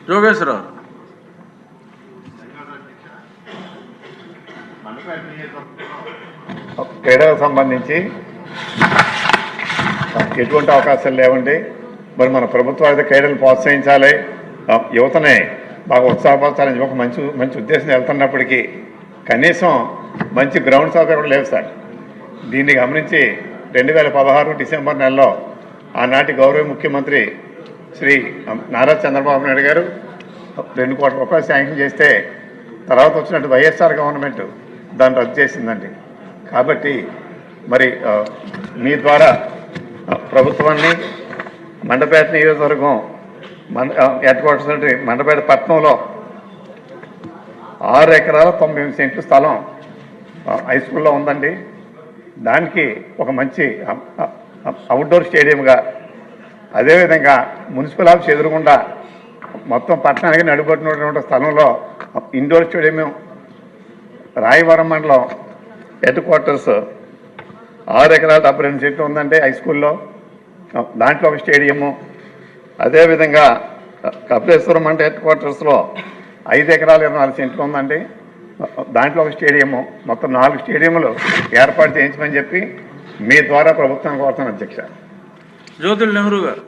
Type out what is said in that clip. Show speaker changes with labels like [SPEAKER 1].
[SPEAKER 1] జోగేశ్వరరావు.
[SPEAKER 2] క్రీడలకు సంబంధించి ఎటువంటి అవకాశాలు లేవండి. మరి మన ప్రభుత్వం అయితే క్రీడలు ప్రోత్సహించాలి, యువతని బాగా ఉత్సాహపరచాలని ఒక మంచి ఉద్దేశం వెళ్తున్నప్పటికీ కనీసం మంచి గ్రౌండ్ సౌకర్యం కూడా లేవు సార్. దీన్ని గమనించి 2016 డిసెంబర్ నెలలో ఆనాటి గౌరవ ముఖ్యమంత్రి శ్రీ నారా చంద్రబాబు నాయుడు గారు 2 కోట్ల రూపాయలు శాంక్షన్ చేస్తే తర్వాత వచ్చినట్టు వైఎస్ఆర్ గవర్నమెంట్ దాన్ని రద్దు చేసిందండి. కాబట్టి మరి మీ ద్వారా ప్రభుత్వాన్ని మండపేట నియోజకవర్గం హెడ్ క్వార్టర్స్ అంటే మండపేట పట్టణంలో 6 ఎకరాల 9 సెంట్లు స్థలం హై స్కూల్లో ఉందండి. దానికి ఒక మంచి అవుట్డోర్ స్టేడియంగా, అదేవిధంగా మున్సిపల్ ఆఫీస్ ఎదురుగుండా మొత్తం పట్టణానికి నడుబడినటువంటి స్థలంలో ఇండోర్ స్టేడియం, రాయవరం మండలం హెడ్ క్వార్టర్స్ 6 ఎకరాల 72 సెంట్లు ఉందండి హై స్కూల్లో, దాంట్లో ఒక స్టేడియము. అదేవిధంగా కపిలేశ్వరం మండల హెడ్ క్వార్టర్స్లో 5 ఎకరాల 24 సెంట్లు ఉందండి, దాంట్లో ఒక స్టేడియము. మొత్తం 4 స్టేడియంలు ఏర్పాటు చేయించమని చెప్పి మీ ద్వారా ప్రభుత్వానికి కోరుతున్నాను అధ్యక్ష.
[SPEAKER 1] జ్యోతుల్ నెహ్రూ గారు.